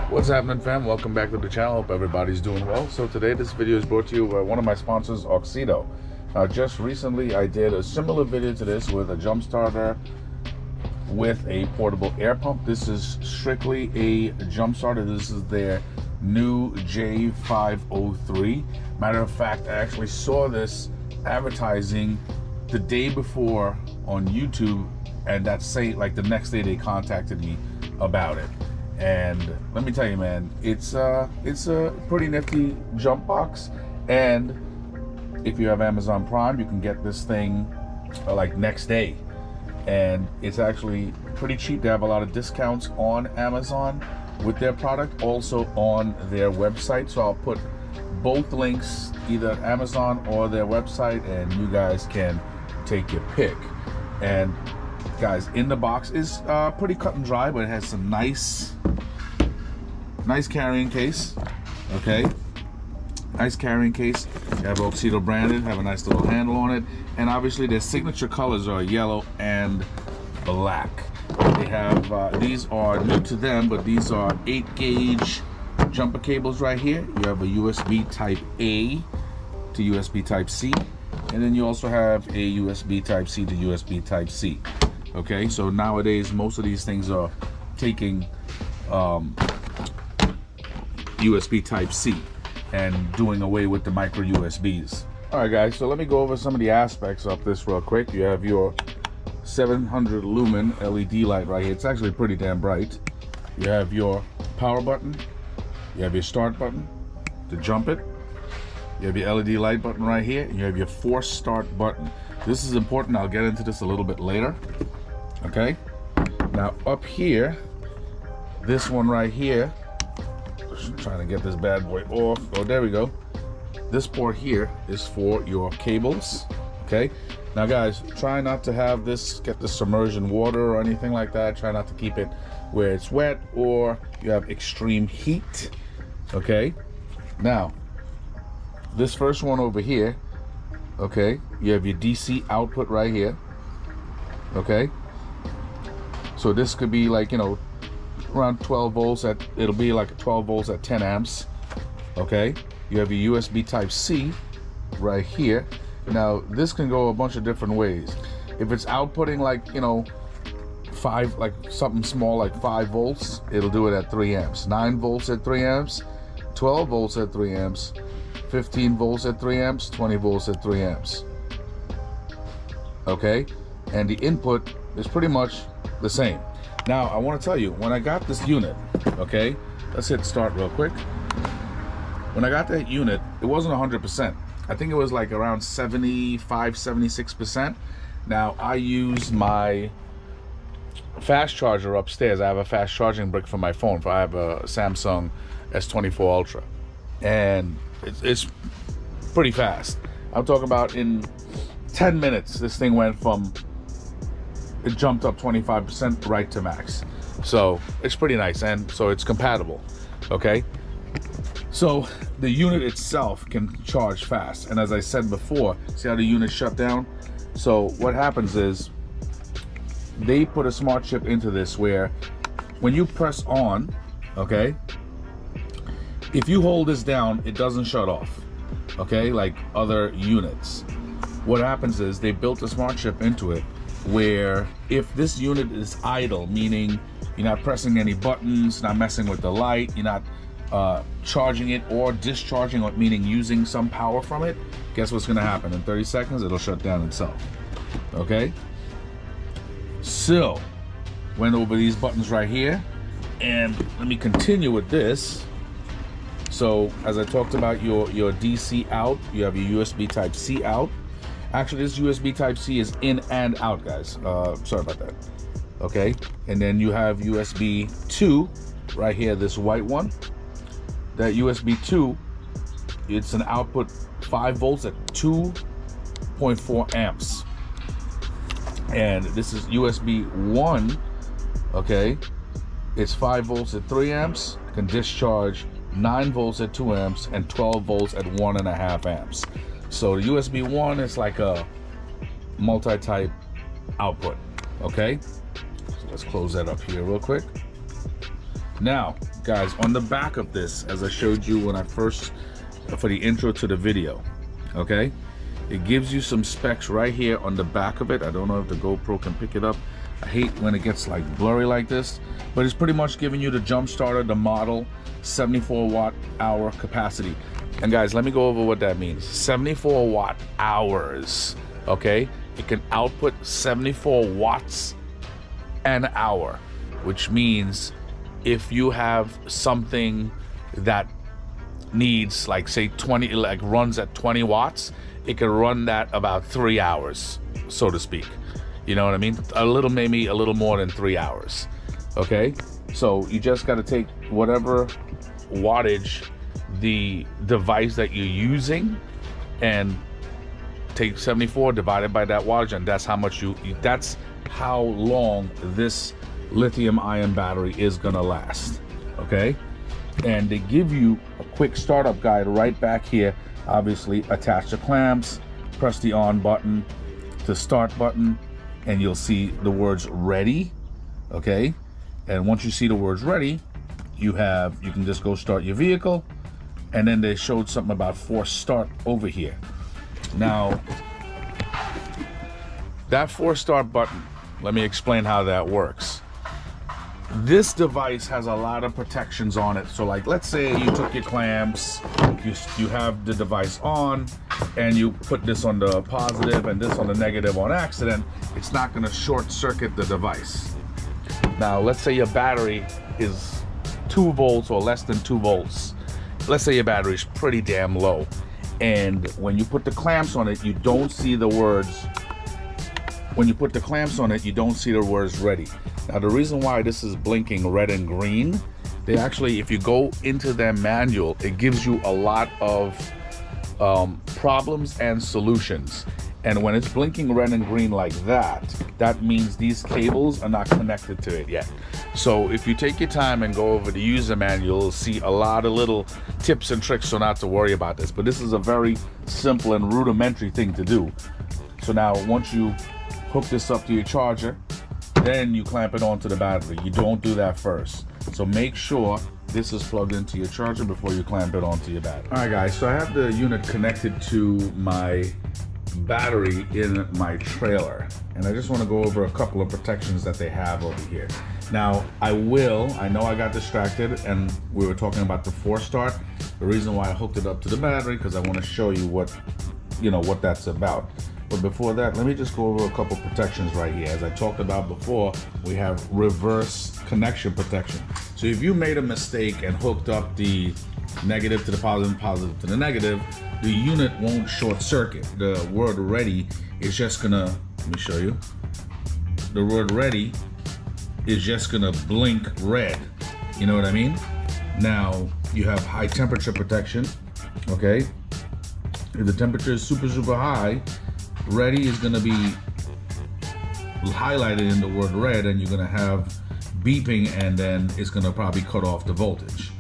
What's happening, fam? Welcome back to the channel. Hope everybody's doing well. So today this video is brought to you by one of my sponsors, AUXITO. Just recently I did a similar video to this with a jump starter with a portable air pump. This is strictly a jump starter. This is their new J503. Matter of fact, I actually saw this advertising the day before on YouTube, and that's like the next day they contacted me about it. And let me tell you, man, it's a pretty nifty jump box. And if you have Amazon Prime, you can get this thing like next day, and it's actually pretty cheap. They have a lot of discounts on Amazon with their product, also on their website. So I'll put both links, either Amazon or their website, and you guys can take your pick. And guys, in the box is pretty cut and dry, but it has some nice carrying case. Okay, nice carrying case. You have AUXITO branded, have a nice little handle on it, and obviously their signature colors are yellow and black. They have these are new to them, but these are 8-gauge jumper cables right here. You have a USB type A to USB type C, and then you also have a USB type C to USB type C. Okay, so nowadays most of these things are taking USB type C and doing away with the micro USBs. All right, guys, so let me go over some of the aspects of this real quick. You have your 700 lumen LED light right here. It's actually pretty damn bright. You have your power button. You have your start button to jump it. You have your LED light button right here, and you have your force start button. This is important. I'll get into this a little bit later. Okay, now up here, this one right here, just trying to get this bad boy off. Oh, there we go. This port here is for your cables. Okay, now guys, try not to have this get the submersion water or anything like that. Try not to keep it where it's wet or you have extreme heat. Okay, now this first one over here, okay, you have your DC output right here. Okay, so this could be like, you know, around 12 volts at, it'll be like 12 volts at 10 amps. Okay, you have your USB type C right here. Now this can go a bunch of different ways. If it's outputting like, you know, like something small like 5 volts, it'll do it at 3 amps. 9 volts at 3 amps, 12 volts at 3 amps, 15 volts at 3 amps, 20 volts at 3 amps. Okay, and the input is pretty much the same. Now I want to tell you, when I got this unit, okay, let's hit start real quick. When I got that unit, it wasn't 100%. I think it was like around 75-76%. Now I use my fast charger upstairs. I have a fast charging brick for my phone. I have a Samsung S24 Ultra, and it's pretty fast. I'm talking about in 10 minutes this thing went from, it jumped up 25% right to max. So it's pretty nice, and so it's compatible. Okay, so the unit itself can charge fast, and as I said before, see how the unit shut down? So what happens is they put a smart chip into this where when you press on, okay, if you hold this down, it doesn't shut off, okay, like other units. What happens is they built a smart chip into it where if this unit is idle, meaning you're not pressing any buttons, not messing with the light, you're not charging it or discharging it, meaning using some power from it, guess what's going to happen? In 30 seconds it'll shut down itself. Okay, so went over these buttons right here, and let me continue with this. So as I talked about your DC out, you have your USB type C out. Actually, this USB type C is in and out, guys. Sorry about that. Okay, and then you have USB 2 right here, this white one, that USB 2, it's an output 5 volts at 2.4 amps. And this is USB 1, okay, it's 5 volts at 3 amps, can discharge 9 volts at 2 amps and 12 volts at 1.5 amps. So the USB 1 is like a multi-type output, okay? So let's close that up here real quick. Now, guys, on the back of this, as I showed you when I first, for the intro to the video, okay? It gives you some specs right here on the back of it. I don't know if the GoPro can pick it up. I hate when it gets like blurry like this, but it's pretty much giving you the jump starter, the model, 74 watt hour capacity. And guys, let me go over what that means. 74 watt hours, okay? It can output 74 watts an hour, which means if you have something that needs, like say 20, like runs at 20 watts, it can run that about 3 hours, so to speak. You know what I mean? A little, maybe a little more than 3 hours, okay? So you just gotta take whatever wattage the device that you're using and take 74 divided by that wattage, and that's how much that's how long this lithium ion battery is gonna last, okay? And they give you a quick startup guide right back here. Obviously, attach the clamps, press the on button, the start button, and you'll see the words ready, okay? And once you see the words ready, you can just go start your vehicle. And then they showed something about force start over here. Now, that force start button, let me explain how that works. This device has a lot of protections on it. So like, let's say you took your clamps, you have the device on, and you put this on the positive and this on the negative on accident, it's not gonna short circuit the device. Now, let's say your battery is 2 volts or less than 2 volts. Let's say your battery is pretty damn low. And when you put the clamps on it, you don't see the words, when you put the clamps on it, you don't see the words ready. Now, the reason why this is blinking red and green, they actually, if you go into their manual, it gives you a lot of problems and solutions. And when it's blinking red and green like that, that means these cables are not connected to it yet. So if you take your time and go over the user manual, you'll see a lot of little tips and tricks so not to worry about this. But this is a very simple and rudimentary thing to do. So now once you hook this up to your charger, then you clamp it onto the battery. You don't do that first. So make sure this is plugged into your charger before you clamp it onto your battery. All right, guys, so I have the unit connected to my battery in my trailer, and I just want to go over a couple of protections that they have over here. Now, I know I got distracted and we were talking about the force start. The reason why I hooked it up to the battery, because I want to show you what that's about. But before that, let me just go over a couple protections right here. As I talked about before, we have reverse connection protection. So if you made a mistake and hooked up the negative to the positive, positive to the negative, the unit won't short circuit. The word ready is just gonna, let me show you. The word ready is just gonna blink red. You know what I mean? Now, you have high temperature protection, okay? If the temperature is super, super high, ready is gonna be highlighted in the word red, and you're gonna have beeping, and then it's gonna probably cut off the voltage.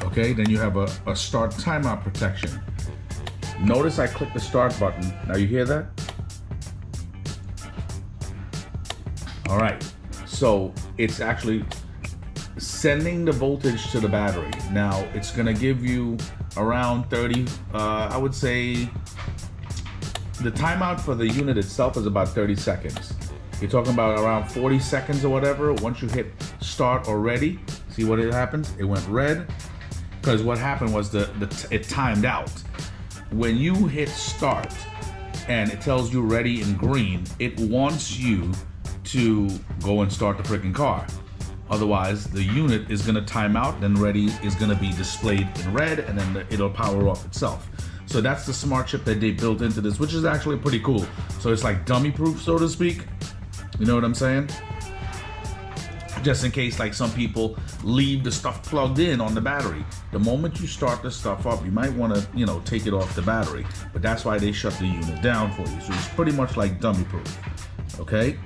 Okay, then you have a start timeout protection. Notice I click the start button. Now you hear that? All right, so it's actually sending the voltage to the battery. Now it's gonna give you around 30, I would say the timeout for the unit itself is about 30 seconds. You're talking about around 40 seconds or whatever. Once you hit start or ready, see what it happens? It went red, because what happened was it timed out. When you hit start and it tells you ready in green, it wants you to go and start the freaking car. Otherwise, the unit is gonna time out, then ready is gonna be displayed in red, and then it'll power off itself. So that's the smart chip that they built into this, which is actually pretty cool. So it's like dummy proof, so to speak. You know what I'm saying? just in case like some people leave the stuff plugged in on the battery. The moment you start the stuff up, you might want to, you know, take it off the battery, but that's why they shut the unit down for you. So it's pretty much like dummy proof. Okay,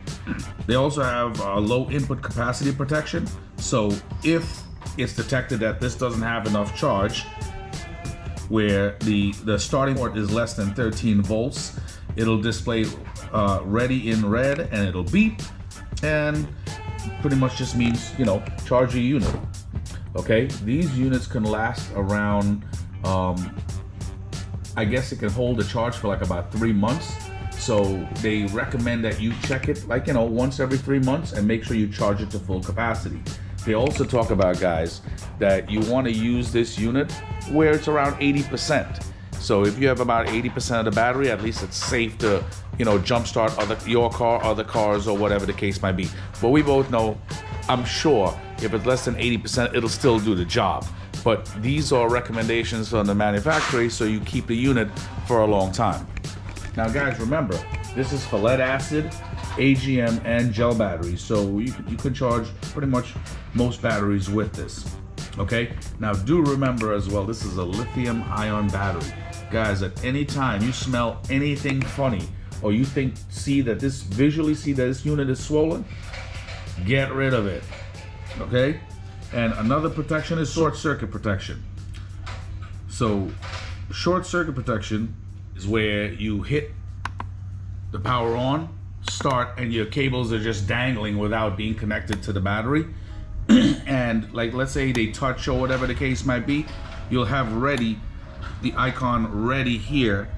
they also have low input capacity protection. So if it's detected that this doesn't have enough charge, where the starting port is less than 13 volts, it'll display ready in red, and it'll beep, and pretty much just means, you know, charge your unit. Okay, these units can last around, I guess it can hold a charge for like about 3 months. So they recommend that you check it like, you know, once every 3 months and make sure you charge it to full capacity. They also talk about, guys, that you want to use this unit where it's around 80%. So if you have about 80% of the battery, at least it's safe to, you know, jumpstart your car, other cars, or whatever the case might be. But we both know, I'm sure, if it's less than 80%, it'll still do the job. But these are recommendations from the manufacturer, so you keep the unit for a long time. Now, guys, remember, this is for lead acid, AGM, and gel batteries. So you can charge pretty much most batteries with this. Okay, now do remember as well, this is a lithium ion battery. Guys, at any time you smell anything funny, or you visually see that this unit is swollen, get rid of it. Okay, and another protection is short circuit protection. So short circuit protection is where you hit the power on, start, and your cables are just dangling without being connected to the battery. And like, let's say they touch or whatever the case might be, you'll have ready, the icon ready here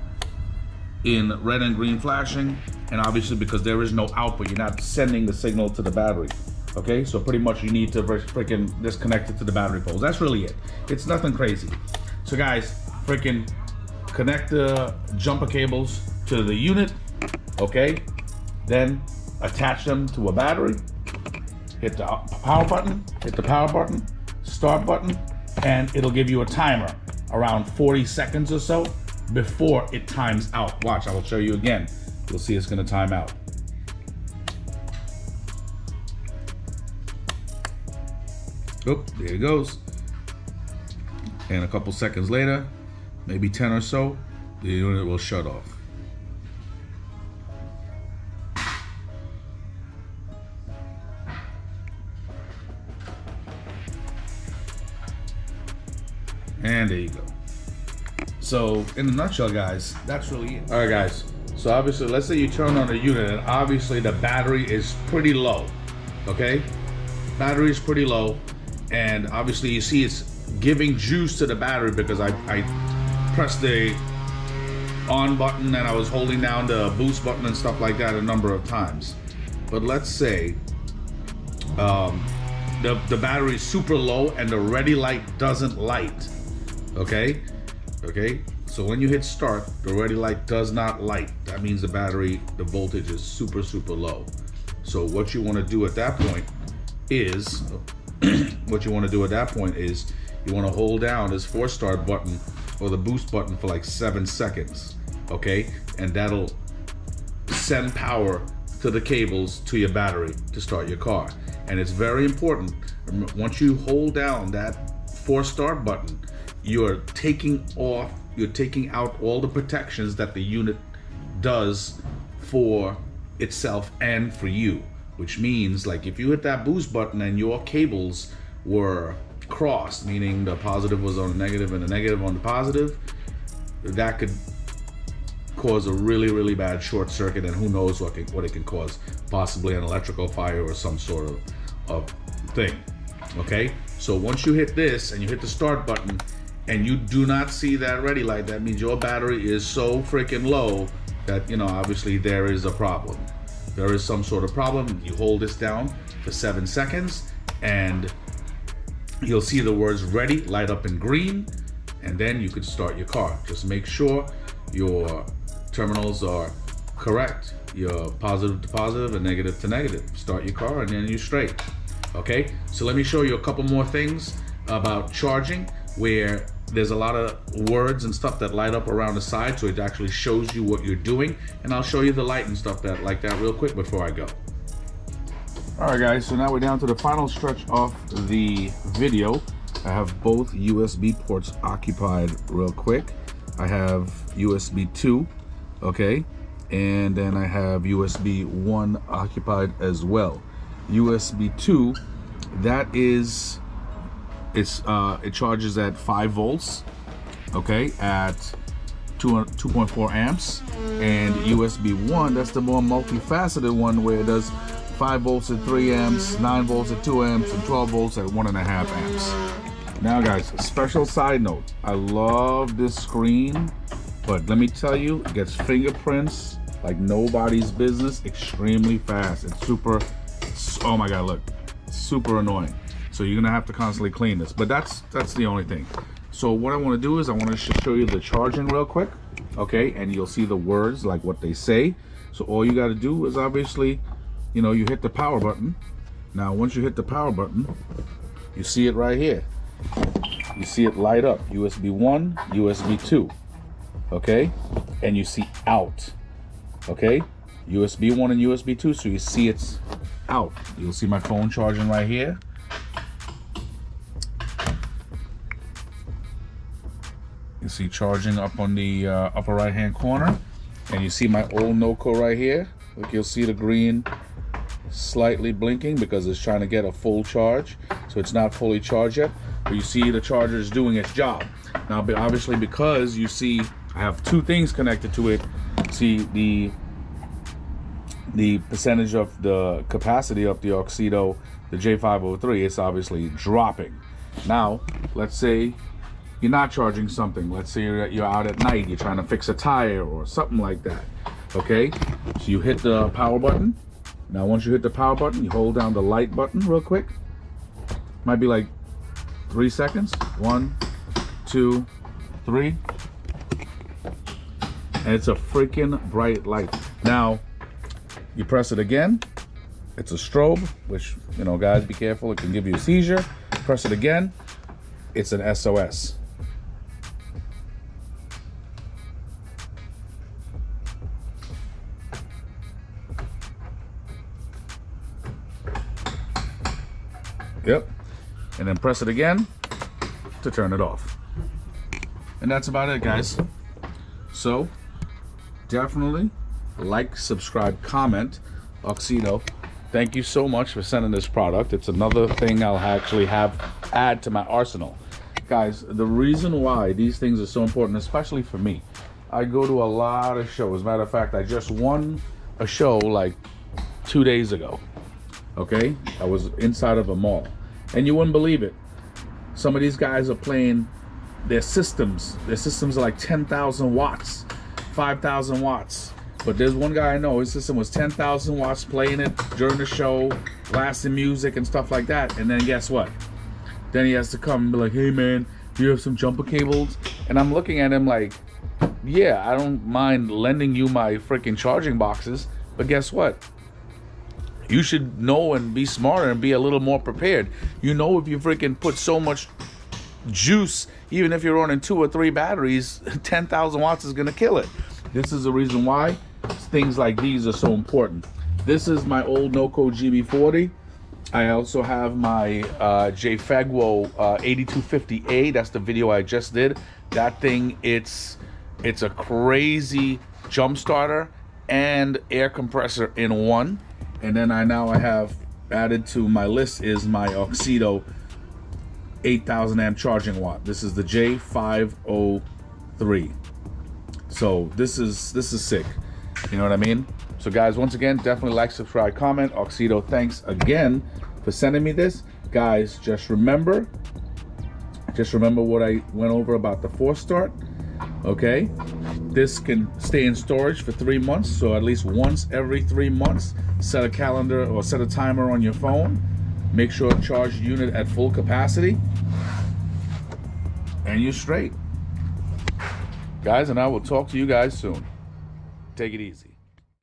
in red and green flashing. And obviously, because there is no output, you're not sending the signal to the battery. Okay, so pretty much you need to freaking disconnect it to the battery poles. That's really it. It's nothing crazy. So guys, freaking connect the jumper cables to the unit. Okay, then attach them to a battery. Hit the power button, start button, and it'll give you a timer around 40 seconds or so before it times out. Watch, I will show you again. You'll see it's gonna time out. Oop, there it goes. And a couple seconds later, maybe 10 or so, the unit will shut off. And there you go. So in a nutshell, guys, that's really it. All right, guys. So obviously, let's say you turn on the unit and obviously the battery is pretty low. Okay, battery is pretty low, and obviously you see it's giving juice to the battery because I pressed the on button and I was holding down the boost button and stuff like that a number of times. But let's say the battery is super low and the ready light doesn't light. Okay, so when you hit start, the ready light does not light. That means the battery, the voltage is super low. So what you want to do at that point is you want to hold down this force start button or the boost button for like 7 seconds. Okay, and that'll send power to the cables to your battery to start your car. And it's very important, once you hold down that force start button, you're taking out all the protections that the unit does for itself and for you. Which means, like, if you hit that boost button and your cables were crossed, meaning the positive was on the negative and the negative on the positive, that could cause a really bad short circuit, and who knows what it can cause, possibly an electrical fire or some sort of thing. Okay, so once you hit this and you hit the start button and you do not see that ready light, that means your battery is so freaking low that, you know, obviously there is a problem. There is some sort of problem. You hold this down for 7 seconds and you'll see the words ready light up in green, and then you could start your car. Just make sure your terminals are correct. You're positive to positive and negative to negative. Start your car and then you're straight. Okay, so let me show you a couple more things about charging, where there's a lot of words and stuff that light up around the side, so it actually shows you what you're doing. And I'll show you the light and stuff that like that real quick before I go. All right, guys, so now we're down to the final stretch of the video. I have both USB ports occupied real quick. I have USB 2, okay, and then I have USB 1 occupied as well. USB 2, that is, it charges at 5 volts, okay, at 2.4 amps, and USB 1, that's the more multifaceted one where it does 5 volts at 3 amps, 9 volts at 2 amps, and 12 volts at 1.5 amps. Now guys, a special side note, I love this screen, but let me tell you, it gets fingerprints like nobody's business extremely fast. It's super, oh my god, look, super annoying. So you're gonna have to constantly clean this, but that's the only thing. So what I want to do is I want to show you the charging real quick, okay, and you'll see the words like what they say. So all you got to do is obviously, you know, you hit the power button. Now once you hit the power button, you see it right here, you see it light up, USB 1, USB 2, okay, and you see out, okay, USB 1 and USB 2, so you see it's out. You'll see my phone charging right here. You see charging up on the upper right hand corner, and you see my old NOCO right here. Look, you'll see the green slightly blinking because it's trying to get a full charge, so it's not fully charged yet, but you see the charger is doing its job. Now obviously, because you see I have two things connected to it, see the percentage of the capacity of the AUXITO, the J503, it's obviously dropping. Now let's say you're not charging something, let's say you're out at night, you're trying to fix a tire or something like that, okay, so you hit the power button. Now once you hit the power button, you hold down the light button real quick. Might be like 3 seconds. 1, 2, 3. And it's a freaking bright light. Now you press it again, it's a strobe, which, you know, guys, be careful, it can give you a seizure. Press it again, it's an SOS. Yep, and then press it again to turn it off. And that's about it, guys. So definitely like, subscribe, comment. AUXITO, thank you so much for sending this product. It's another thing I'll actually add to my arsenal. Guys, the reason why these things are so important, especially for me, I go to a lot of shows. As a matter of fact, I just won a show like 2 days ago. Okay, I was inside of a mall, and you wouldn't believe it. Some of these guys are playing their systems. Their systems are like 10,000 watts, 5,000 watts. But there's one guy I know, his system was 10,000 watts, playing it during the show, blasting music and stuff like that. And then guess what? Then he has to come and be like, hey man, do you have some jumper cables? And I'm looking at him like, yeah, I don't mind lending you my freaking charging boxes, but guess what? You should know and be smarter and be a little more prepared. You know, if you freaking put so much juice, even if you're running 2 or 3 batteries, 10,000 watts is gonna kill it. This is the reason why things like these are so important. This is my old NOCO GB40. I also have my JFEGWO 8250A. That's the video I just did. That thing, it's a crazy jump starter and air compressor in one. And then I have added to my list is my AUXITO 8,000 amp charging watt. This is the J503. So this is sick. You know what I mean? So guys, once again, definitely like, subscribe, comment. AUXITO, thanks again for sending me this. Guys, just remember what I went over about the force start. Okay, this can stay in storage for 3 months, so at least once every 3 months, set a calendar or set a timer on your phone. Make sure to charge the unit at full capacity, and you're straight, guys. And I will talk to you guys soon. Take it easy.